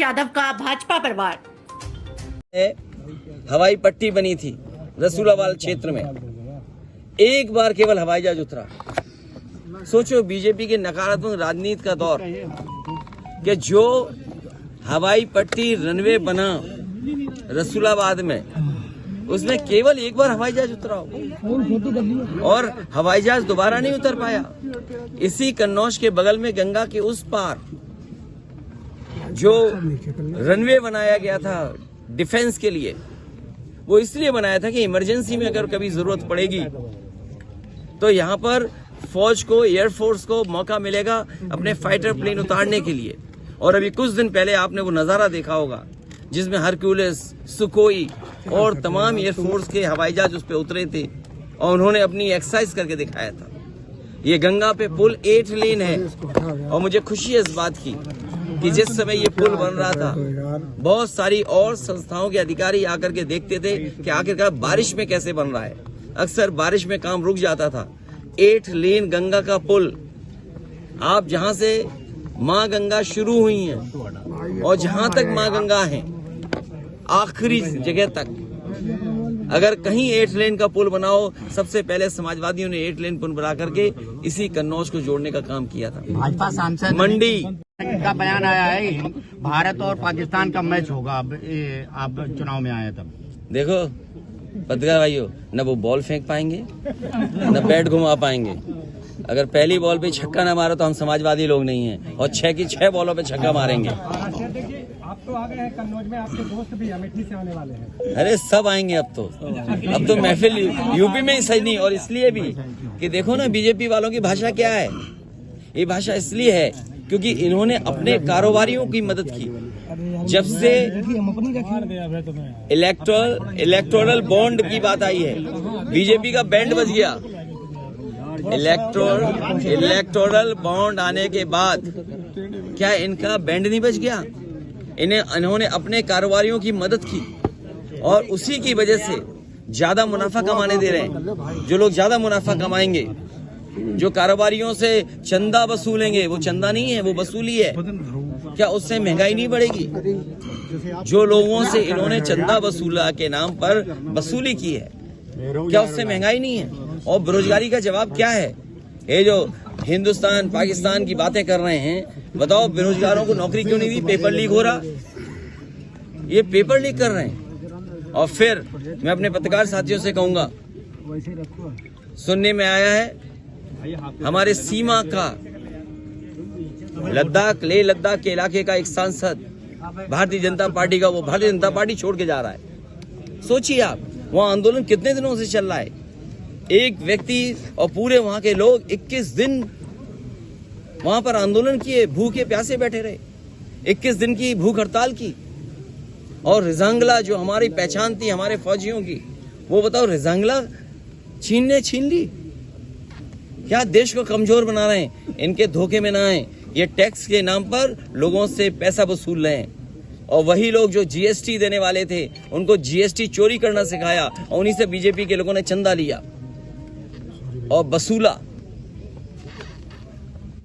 यादव का भाजपा परिवार हवाई पट्टी बनी थी रसूलाबाद क्षेत्र में, एक बार केवल हवाई जहाज उतरा। सोचो बीजेपी के नकारात्मक राजनीति का दौर कि जो हवाई पट्टी रनवे बना रसूलाबाद में, उसमें केवल एक बार हवाई जहाज उतरा और हवाई जहाज दोबारा नहीं उतर पाया। इसी कन्नौज के बगल में गंगा के उस पार जो रनवे बनाया गया था डिफेंस के लिए, वो इसलिए बनाया था कि इमरजेंसी में अगर कभी जरूरत पड़ेगी तो यहाँ पर फौज को, एयरफोर्स को मौका मिलेगा अपने फाइटर प्लेन उतारने के लिए। और अभी कुछ दिन पहले आपने वो नजारा देखा होगा जिसमें हरक्यूलिस, सुकोई और तमाम एयरफोर्स के हवाई जहाज उस पर उतरे थे और उन्होंने अपनी एक्सरसाइज करके दिखाया था। ये गंगा पे पुल 8 लेन है और मुझे खुशी है इस बात की कि जिस समय ये पुल बन रहा था बहुत सारी और संस्थाओं के अधिकारी आकर के देखते थे कि आखिरकार बारिश में कैसे बन रहा है। अक्सर बारिश में काम रुक जाता था। 8 लेन गंगा का पुल, आप जहां से माँ गंगा शुरू हुई हैं और जहां तक माँ गंगा है आखिरी जगह तक, अगर कहीं 8 लेन का पुल बनाओ, सबसे पहले समाजवादियों ने 8 लेन पुल बना करके इसी कन्नौज को जोड़ने का काम किया था। भाजपा सांसद मंडी का बयान आया है भारत और पाकिस्तान का मैच होगा अब आप चुनाव में आए तब। देखो पत्रकार भाइयों, न वो बॉल फेंक पाएंगे न बैट घुमा पाएंगे। अगर पहली बॉल पे छक्का न मारो तो हम समाजवादी लोग नहीं हैं, और 6 की 6 बॉलों पे छक्का मारेंगे। आप तो आ गए हैं कन्नौज में, आपके दोस्त भी अमेठी से आने वाले हैं। अरे सब आएंगे अब तो महफिल यूपी में ही सही नहीं। और इसलिए भी कि देखो ना बीजेपी वालों की भाषा क्या है। ये भाषा इसलिए है क्योंकि इन्होंने अपने कारोबारियों की मदद की। जब से इलेक्टोरल बॉन्ड की बात आई है, बीजेपी का बैंड बज गया। इलेक्टोरल बॉन्ड आने के बाद क्या इनका बैंड नहीं बज गया? इन्होंने अपने कारोबारियों की मदद की और उसी की वजह से ज्यादा मुनाफा कमाने दे रहे हैं। जो लोग ज्यादा मुनाफा कमाएंगे, जो कारोबारियों से चंदा वसूलेंगे, वो चंदा नहीं है, वो वसूली है। क्या उससे महंगाई नहीं बढ़ेगी? जो लोगों से इन्होंने चंदा वसूला के नाम पर वसूली की है, क्या उससे महंगाई नहीं है? और बेरोजगारी का जवाब क्या है? ये जो हिंदुस्तान पाकिस्तान की बातें कर रहे हैं, बताओ बेरोजगारों को नौकरी क्यों नहीं दी? पेपर लीक हो रहा, ये पेपर लीक कर रहे हैं। और फिर मैं अपने पत्रकार साथियों से कहूंगा, सुनने में आया है हमारे सीमा का लेह लद्दाख के इलाके का एक सांसद भारतीय जनता पार्टी का, वो भारतीय जनता पार्टी छोड़ के जा रहा है। सोचिए आप, वहां आंदोलन कितने दिनों से चल रहा है। एक व्यक्ति और पूरे वहां के लोग 21 दिन वहां पर आंदोलन किए, भूखे प्यासे बैठे रहे, 21 दिन की भूख हड़ताल की। और रिजांगला जो हमारी पहचान थी हमारे फौजियों की, वो बताओ रिजांगला छीन ली। क्या देश को कमजोर बना रहे हैं? इनके धोखे में ना आए। ये टैक्स के नाम पर लोगों से पैसा वसूल रहे हैं और वही लोग जो जीएसटी देने वाले थे उनको जीएसटी चोरी करना सिखाया और उन्हीं से बीजेपी के लोगों ने चंदा लिया और वसूला।